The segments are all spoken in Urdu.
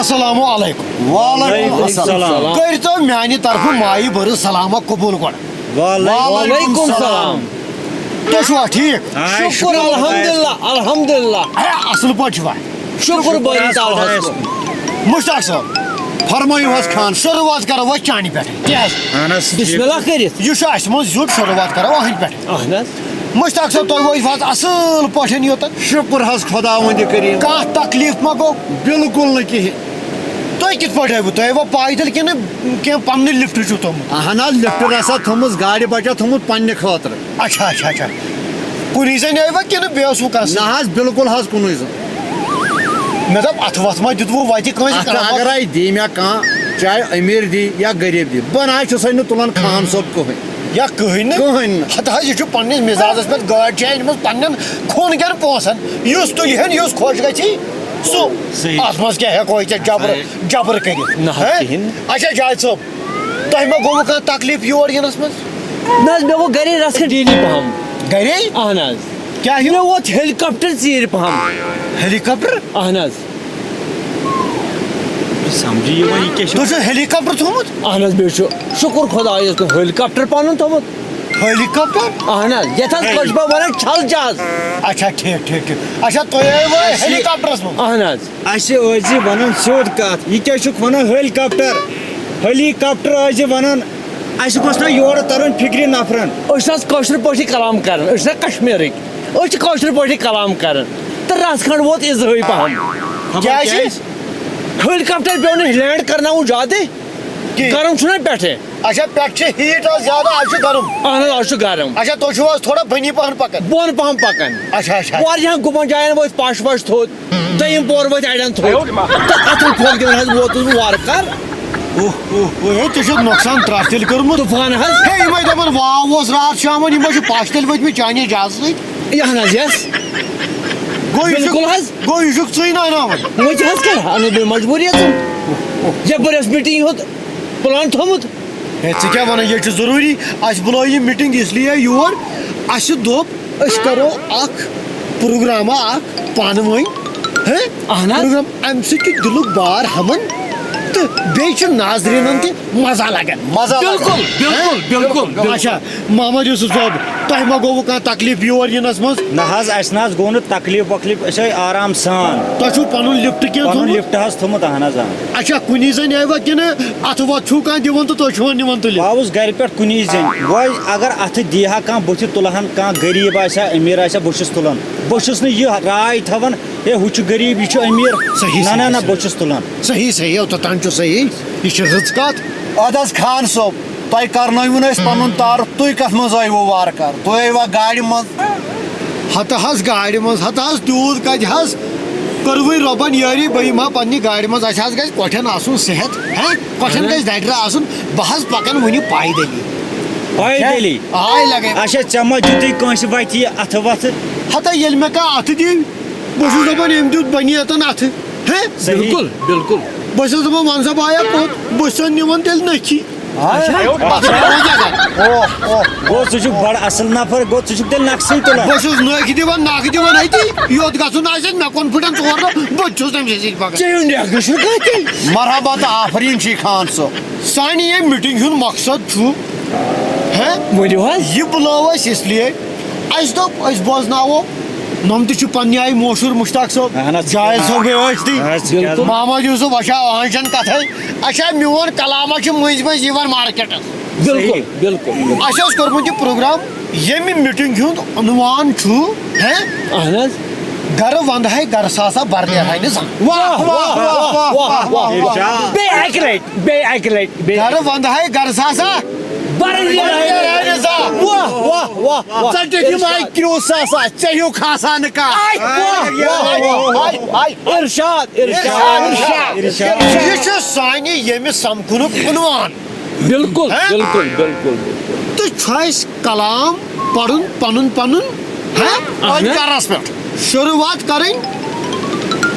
السلام علیکم وعلیکم السلام کرتو میانہ طرف مائی بر سلامہ قبول گۄڈٕ وعلیکم السلام تُہۍ چھُوا ٹھیٖک شکر الحمدللہ اصل پٲٹھۍ چھُوا شکر باری تعالیٰ مشتاق صٲب فرمٲیِو حظ خان شروعات کرو أسۍ چانہِ پٮ۪ٹھ کیٛازِ بسم اللہ کٔرِتھ یہِ چھُ اَسہِ منٛز زیُٹھ شروعات کرو أہنٛدِ پٮ۪ٹھ اہن حظ مشتاق صٲب تُہۍ وٲتِو حظ اصل پٲٹھۍ یوٚتن شکر حظ خۄداوندِ کٔرِیٖم کانٛہہ تکلیٖف ما گوٚو بالکل نہٕ کِہیٖنۍ تُہۍ کِتھ پٲٹھۍ آیوٕ تُہۍ آیوا پایدل کِنہٕ کینٛہہ پننہِ لفٹہٕ چھُو تھوٚمُت اہن حظ لفٹ ہسا تھٲومٕژ گاڑِ بچا تھوٚمُت پننہِ خٲطرٕ اچھا اچھا اچھا کُنی زٔنۍ آیوا کِنہٕ بیٚیہِ اوسوٕ کانٛہہ نہ حظ بالکل حظ کُنُے زوٚن مےٚ دوٚپ اتھٕ وتھٕ ما دیُتوٕ وتہِ کٲنٛسہِ اتھ اگرے دی مےٚ کانٛہہ چاہے أمیٖر دی یا غریٖب دی بہٕ نہ حظ چھُسے نہٕ تُلان خان صٲب کٕہٕنۍ یا کٕہٕنۍ نہٕ کٕہٕنۍ نہٕ ہتہٕ حظ یہِ چھُ پننِس مِزازس پٮ۪ٹھ گٲڑۍ چھِ أنمٕژ پننٮ۪ن خوٗن کٮ۪ن پونٛسن یُس تُلہن یُس خۄش گژھی سُہ اتھ منٛز کیٛاہ ہٮ۪کو أسۍ جبر کٔرِتھ اچھا جاوید صٲب تۄہہِ ما گوٚوٕ کانٛہہ تکلیٖف یور یِنس منٛز نہ حظ مےٚ گوٚو گرے رژھ کھنٛڈ ڈیلی پہم گرے اہن حظ کیٛاہ مےٚ ووت ہیلی کاپٹر ژیٖرۍ پہم ہیلی کاپٹر اہن حظ تُہۍ چھُو ہیلی کاپٹر تھوٚومُت اہن حظ بیٚیہِ چھُ شکر خۄدایس کُن ہیلی کاپٹر پنُن تھوٚمُت ہیلی کاپٹر اہن حظ یتھ حظ کٲشِر پٲٹھۍ ونان چھل جہاز اچھا ٹھیٖک ٹھیٖک ٹھیٖک اچھا تُہۍ آیوا ہیلی کاپٹرس منٛز اہن حظ اَسہِ ٲسۍ زِ وَنان سیوٚد کَتھ یہِ کیٛاہ چھُکھ وَنان ہیلی کاپٹر ٲسۍ زِ وَنان اَسہِ گوٚژھ نہ یورٕ ترُن فِکرِ نفرن أسۍ چھِ حظ کٲشِر پٲٹھی کلام کران أسۍ چھِ کشمیٖرٕکۍ أسۍ چھِ کٲشِر پٲٹھی کلام کران تہٕ رژھ کھنڈ ووت اِزہٕے پہم کیٛازِ ہیلی کاپٹر پیوٚو نہٕ لینڈ کرناوُن زیادٕ گرم چھُنہ پٮ۪ٹھٕ اچھا پٮ۪ٹھٕ چھِ ہیٖٹ آز زیادٕ آز چھُ گرم اہن حظ آز چھُ گرم اچھا تُہۍ چھِو حظ تھوڑا بٔنی پہن پکان بۄن پہم پکان اچھا اچھا واریاہن گُپن جاین ؤتھۍ پش وش تھوٚد دوٚیِم پور ؤتھۍ اڑٮ۪ن تھوٚد تہٕ اَتھن پھوٚل دِوان حظ ووتُس بہٕ وارٕ کار ژےٚ چھُتھ نۄقصان ترٛٹھ تیٚلہِ کوٚرمُت طوفان حظ ہے یِمے دپان واو اوس راتھ شامن یِمے چھِ پش تیٚلہِ ؤتھۍ مٕتۍ چانہِ اجازت سۭتۍ اہن حظ یس بالکل حظ گوٚو یہِ چھُکھ ژٕے ناوناوان وۄنۍ چھِ حظ کیٛاہ اہن حظ بیٚیہِ مجبوٗری حظ جبردست میٖٹنٛگ ہُنٛد پلان تھوٚمُت ہے ژٕ کیٛاہ وَنان ییٚتہِ چھُ ضروٗری اَسہِ بُلٲو یہِ میٖٹِنٛگ اِسلیے یور اَسہِ دوٚپ أسۍ کرو اکھ پروگراما اکھ پانہٕ ؤنۍ اہن حظ پروگرام اَمہِ سۭتۍ چھُ دِلُک بار ہمن تہٕ بیٚیہِ چھُ ناظریٖنن تہِ مزٕ لگان بالکل بالکل بالکل اچھا محمد یوسف صٲب تۄہہِ ما گوٚوٕ کانٛہہ تکلیٖف یور یِنس منٛز نہ حظ اَسہِ نہ حظ گوٚو نہٕ تکلیٖف وکلیٖف أسۍ آے آرام سان تۄہہِ چھُو پنُن لفٹ کینٛہہ پنُن تھوٚومُت لفٹ حظ تھوٚمُت اہن حظ اچھا کُنی زٔنۍ آیوا کِنہٕ اتھٕ وتھ چھُو کانٛہہ دِوان تہٕ تُہۍ چھِوٕ نِوان تُلِتھ بہٕ آوُس گرِ پٮ۪ٹھ کُنی زٔنۍ وۄنۍ اگر اتھٕ دی ہا کانٛہہ بٕتھِ تُلہٕ ہن کانٛہہ غریٖب آسہِ ہا أمیٖر آسہِ ہا بہٕ چھُس تُلان بہٕ چھُس نہٕ یہِ راے تھاوان ہے ہُہ چھُ غریٖب یہِ چھُ أمیٖر نہ نہ بہٕ چھُس تُلان صحیح صحیح اوٚتام چھُ صحیح یہِ چھِ رٕژ کتھ اد حظ خان صٲب تۄہہِ کرنٲوُن أسۍ پنُن تعارُف تُہۍ کتھ منٛز آیوٕ وارٕ کارٕ تُہۍ آیوا گاڑِ منٛز ہتہٕ حظ گاڑِ منٛز ہتہٕ حظ تیوٗت کتہِ حظ کٔروٕے رۄبن یٲری بہٕ یِمہٕ ہا پننہِ گاڑِ منٛز اسہِ حظ گژھِ کۄٹھٮ۪ن آسُن صحت کۄٹھٮ۪ن گژھِ دَرِ آسُن بہٕ حظ پکان وُنہِ پایدٔلی پایدٔلی آے لگے اچھا ژےٚ ما دیُتُے کٲنٛسہِ وتہِ یہِ اَتھٕ وتھٕ ہتہٕ ییٚلہِ مےٚ کانٛہہ اَتھٕ دِی بہٕ چھُس دپان أمۍ دیُت بنیتن اَتھٕ بالکل بالکل بہٕ چھُس دپان وۄنۍ سا بایا پوٚت بہٕ چھُسن نِوان تیٚلہِ نٔکھی گوٚو ژٕ چھُکھ بڑٕ اصٕل نفر گوٚو ژٕ چھُکھ تیٚلہِ نقسٕے تُلان بہٕ چھُس نٔکھۍ دِوان نکھ دِوان أتی یوٚت گژھُن آسہِ مےٚ کوٚن پھٕٹن ژور دۄہ بہٕ تہِ چھُس تٔمۍ سٕے سۭتۍ پکان ژےٚ ہُنٛد چھُ کانٛہہ تیٚلہِ مرحبا تہٕ آفریٖن چھِی خان صٲب سانہِ ییٚمہِ میٖٹِنٛگ ہُنٛد مقصد چھُ ؤنِو حظ یہِ بُلٲو اَسہِ اِسلیے اَسہِ دوٚپ أسۍ بوزناوو نۄم تہِ چھُ پننہِ آیہِ مشہوٗر مُشتاق صٲب جاوید صٲب گٔے ٲسۍتٕے محمد یوٗسف اچھا أہنٛز چھنہٕ کتھے اچھا میون کلامہ چھُ مٔنٛزۍ مٔنٛزۍ یِوان مارکیٹس بالکل بالکل اَسہِ اوس کوٚرمُت یہِ پروگرام ییٚمہِ میٖٹِنٛگ ہُنٛد عنوان چھُ اہن حظ گرٕ ونٛدٕ ہے گرٕ ساسا برنیرہاے نہٕ زانٛہہ بیٚیہِ اکہِ لٹہِ گرٕ ونٛدٕ ہے گرٕ ساسا برنیرہاے نہٕ زانٛہہ ژٕ دِکھ یِم IQ ساسا ژےٚ ہیوٗ کھسا نہٕ کانٛہہ ارشاد یہِ چھُ سانہِ ییٚمہِ سمکھنُک عنوان بالکل بالکل بالکل تہٕ چھُ اَسہِ کلام پرُن پنُن پنُن أتھۍ گرس پٮ۪ٹھ شروعات کرٕنۍ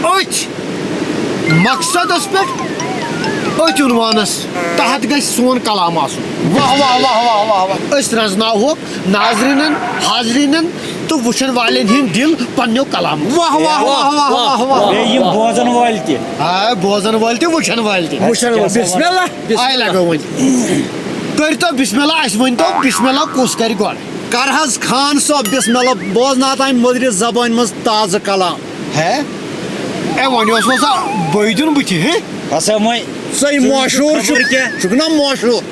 أتھۍ مقصدس پٮ۪ٹھ أتھۍ عنوانس تحت گژھِ سون کلام آسُن واہ واہ واہ واہ واہ واہ أسۍ رزناوہوکھ ناظریٖنن حاضریٖنن تو وچھن والن ہند دل پنو کلام واہ واہ واہ واہ واہ واہ بیٚیہِ یِم بوزن وٲلۍ تہِ بوزن ول تہ وچھن ول تہ بسم اللہ آئی لگو ون کرتو بسم اللہ اس ون تو بسم اللہ کس کر گۄڈٕ کر حظ خان صٲب بسم اللہ بوزنات امہِ مٔدرِ زبٲنۍ منٛز تازٕ کلام ہے اے ون اوس نہ سا بٲے دیُن بٕتھِ ہے ہسا وۄنۍ صحیح مشہوٗر خبر کیٛاہ؟ چھُکھ نا مشہوٗر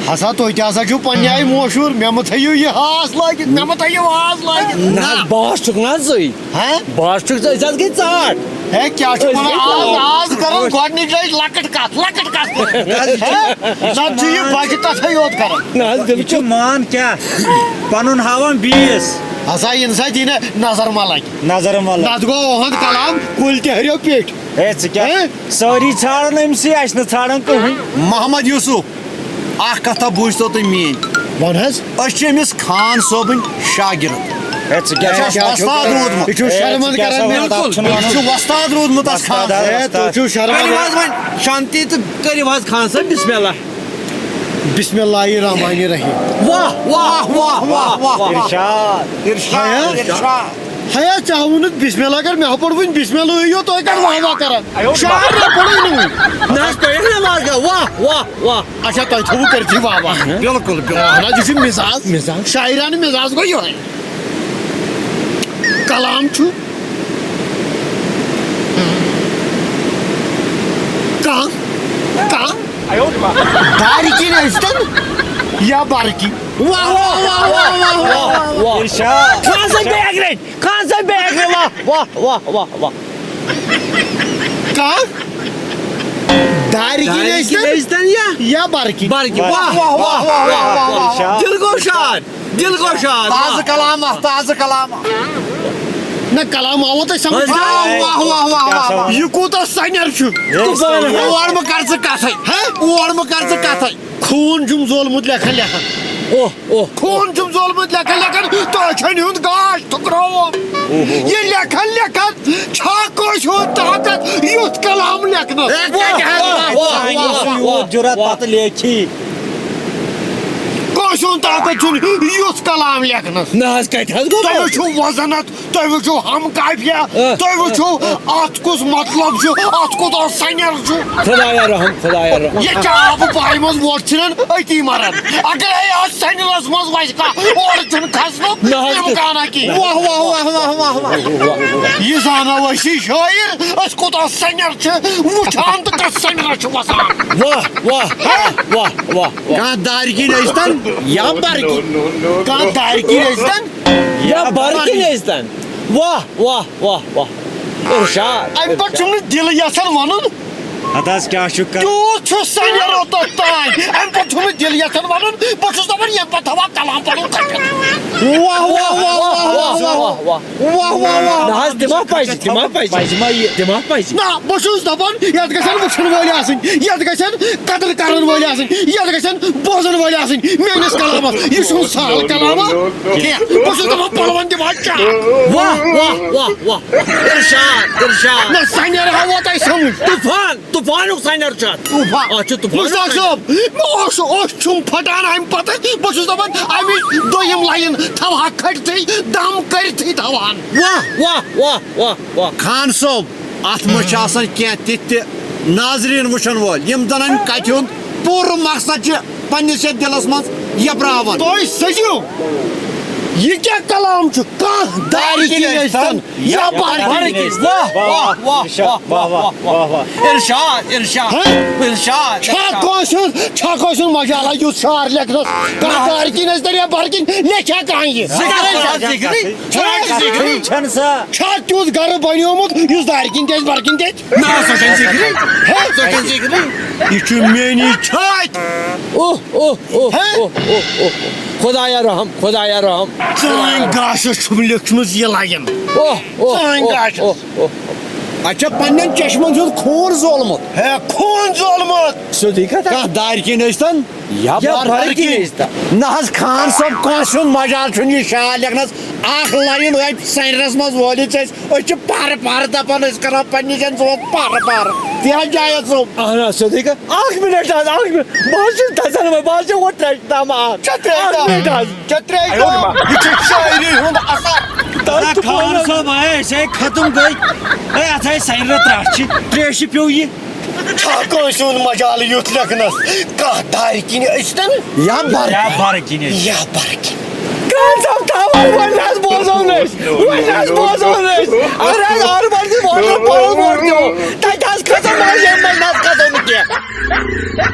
ہسا تُہۍ تہِ ہسا چھُو پننہِ آیہِ مشہوٗر مےٚ مہ تھٲیِو یہِ ہاس لٲگِتھ مےٚ مہ تھٲیِو ہاس لٲگِتھ نہ باس چھُکھ نہ ژٕے ہے باس چھُکھ ژٕ أسۍ حظ گٔے ژاٹ ہے کیٛاہ چھُ ونان آز کران گۄڈنِچ ٲسۍ لۄکٕٹ کتھ نتہٕ چھُ یہِ بچہِ کتھے یوت کران نہ حظ یہِ دِل چھُ مان کیٛاہ پنُن ہاوان بیٚیِس ہسا یِنہٕ سا دِنہٕ نظر ما لگہِ نظر ملک نتہٕ گوٚو اُہُنٛد کلام کُلۍ تہِ ہریو پیٚٹھۍ ہے ژٕ کیٛاہ سٲری ژھانڈان أمسٕے اَسہِ نہٕ ژھانڈان کٕہٕنۍ محمد یوٗسف اکھ کتھا بوٗزتو تُہۍ میٛٲنۍ ون حظ أسۍ چھِ أمِس خان صٲبٕنۍ شاگرد ہے ژٕ کیٛاہ چھُ وۄستاد روٗدمُت یہِ چھُ شرمنٛد کران بِلکُل یہِ چھُ وۄستاد روٗدمُت اَتھ خان ہے تُہۍ چھُو کٔرِو شرمنٛد حظ وۄنۍ شانتی تہٕ کٔرِو حظ خان صٲب بسم اللہ بسم اللہ الرحمن الرحیم واہ واہ واہ واہ واہ واہ اِرشاد ارشاد ارشاد ہیا ژےٚ ووٚنُتھ بسم اللہ کر مےٚ پوٚر وٕنۍ بسم اللہ یو تُہۍ کر واہ واہ کران شعر نہ پوٚرُے نہٕ وٕنۍ نہ حظ پٔرِو نہ واہ واہ واہ واہ اچھا تۄہہِ تھوٚوُ کٔرتھٕے واہ واہ بِلکُل بِلکُل اہن حظ یہِ چھُ مِزاز مِزاز شاعرانہٕ مِزاز گوٚو یِہوٚے کلام چھُ کانٛہہ دارِ کِنۍ ٲسۍتن یا بَرٕ کِنۍ واہ واہ واہ واہ واہ واہ واہ اِرشاد خان صٲب بیگ رٔٹۍ خان صٲب بیگ رٔٹۍ واہ واہ واہ واہ واہ کانٛہہ دارِ کِنۍ ٲسۍتن یا بَرٕ کِنۍ برگی واہ واہ واہ واہ واہ واہ اِرشاد دل گو شاد دل گو شاد تازٕ کلامہ تازٕ کلامہ نہ کلام آوٕ تۄہہِ سمجھ واہ واہ واہ واہ واہ واہ یہِ کوٗتاہ سنیر چھُ اور مہ کر ژٕ کتھے اور مہ کر ژٕ کتھے خوٗن چھُم زولمُت لیکھان لیکھان اوہ اوہ خوٗن چھُم زولمُت لیکھان لیکھان تۄہہِ ہُنٛد گاش ٹھُکرووُم یہِ لیکھان لیکھان چھا کٲنٛسہِ ہُنٛد طاقت یُتھ کلام لیکھنس یوٗت جُرت پتہٕ لیکھی کٲنٛسہِ ہُنٛد طاقت چھُنہٕ یُتھ کلام لیکھنس نہ حظ کتہِ حظ گوٚو تُہۍ وٕچھِو وزنت تُہۍ وٕچھِو ہم قافیہ تُہۍ وٕچھِو اتھ کُس مطلب چھُ اتھ کوٗتاہ سنیر چھُ خدایا رحم خدایا رحم یہِ کیٛاہ آبہٕ پایہِ منٛز وۄٹھ ژھٕنان أتی مران اگرے اتھ سنیرس منٛز وسہِ کانٛہہ اورٕ چھُنہٕ کھسنُک اِمکانا کینٛہہ واہ واہ واہ واہ واہ واہ یہِ زانو أسی شٲعر أسۍ کوٗتاہ سنیر چھِ وٕچھان تہٕ کتھ سنیرس چھُ وسان واہ واہ واہ واہ کانٛہہ دارِ کِنۍ ٲسۍتن یا بَرٕ کِنۍ کانٛہہ دارِ کِنۍ ٲسۍتن یا برکن ٲسۍتن واہ واہ واہ واہ ارشاد امہِ پتہٕ چھُم نہٕ دِل یژھان ونُن ادٕ حظ کیٛاہ چھُکھ کران تیوٗت چھُ سنیر اوٚتتھ تانۍ امہِ پتہٕ چھُم نہٕ دِل یژھان ونُن بہٕ چھُس دپان ییٚمہِ پتہٕ تھاوہا کلام پنُن کھٔٹِتھ واہ واہ واہ واہ واہ واہ واہ واہ نہ حظ دِماغ پزِ دِماغ پزِ دِماغ پزِ نہ بہٕ چھُس دپان یتھ گژھن وٕچھن وٲلۍ آسٕنۍ یتھ گژھن قدر کرن وٲلۍ آسٕنۍ یتھ گژھن بوزن وٲلۍ آسٕنۍ میٲنِس کلامس یہِ چھُنہٕ سہل کلامہ کینٛہہ بہٕ چھُس دپان پلون دِمہا چاک واہ واہ واہ واہ ارشاد ارشاد نہ سنیر ہاوو تۄہہِ سمجھ طوفان طوفانُک سنیر چھُ اَتھ اَتھ چھُ طوفان مشتاق صٲب مےٚ اوس اوٚش چھُم پھٹان امہِ پتہٕ بہٕ چھُس دپان امِچ دوٚیِم لایِن تھاوہا کھٔٹتھٕے دم کٔرتھٕے تھاوہن واہ واہ واہ واہ واہ خان صٲب اتھ منٛز چھِ آسان کینٛہہ تِتھ تہِ ناظریٖن وٕچھن وٲلۍ یِم زن امہِ کتھِ ہُنٛد پوٗرٕ مقصد چھِ پننِس یتھ دِلس منٛز یبراوان تُہۍ سٔجِو یہِ کیٛاہ کلام چھُ کانٛہہ دارِ کِنۍ ٲسۍتن یا بارِ کِنۍ واہ واہ واہ واہ واہ واہ واہ ارشاد ارشاد ارشاد چھا کٲنٛسہِ ہُنٛد مجالا یُتھ شعر لیکھنس کانٛہہ دارِ کِنۍ ٲسۍتن یا بارِ کِنۍ لیکھِ ہا کانٛہہ یہِ چھَنہٕ سا چھا تیُتھ گرٕ بنیومُت یُس دارِ کِنۍ تہِ آسہِ بارِ کِنۍ تہِ آسہِ یہِ چھُ میٲنی چھاتہِ اوہ اوہ اوہ اوہ اوہ خدایا رحم خدایا رحم چٲنۍ گاشس چھُم لیکھمٕژ یہِ لایِن اوہ اوہ سٲنۍ گاشس اوہ اوہ اچھا پنن چشمن ہند خون زولمت ہے خون زولمت سیودٕے کتھ کانٛہہ دارِ کِنۍ ٲسۍتن یا یا بار بارٕ کِنۍ ٲسۍتن نہ حظ خان صٲب کٲنٛسہِ ہُنٛد مجال چھُنہٕ یہِ شال لیکھنس اکھ لاین ٲٹۍ سینرس منٛز وٲلِتھ چھِ أسۍ چھِ پارٕ پارٕ دپان أسۍ کرو پننہِ جایہِ ژوٚٹ پارٕ پارٕ تہِ حظ جاوید صٲب اہن حظ سیودٕے کتھ اکھ منٹ حظ اکھ منٹ بہٕ حظ چھُس دزان وۄنۍ بہٕ حظ چھُس وۄنۍ ترٛیشہِ تام اکھ منٹ حظ یہ چھُ شاعری ہُنٛد اثر خان صٲب اے ختم گئی اے اتھ آیہِ سینرٕ ترٛٹھ ترٛیشہِ پیوٚو یہِ چھا کٲنٛسہِ ہُنٛد مجال یُتھ لیکھنس کانٛہہ دارِ کِنۍ ٲسۍتن یا بار یا بارٕ کِنۍ یا بارٕ کِنۍ خان صٲب تھاوان وۄنۍ حظ بوزو نہٕ أسۍ وۄنۍ حظ بوزو نہٕ أسۍ اگر حظ آرمر تہِ واٹر پالس ووٹ دِمو تتہِ حظ کھسو مگر ییٚمہِ منٛز نہ حظ کھسو نہٕ کینٛہہ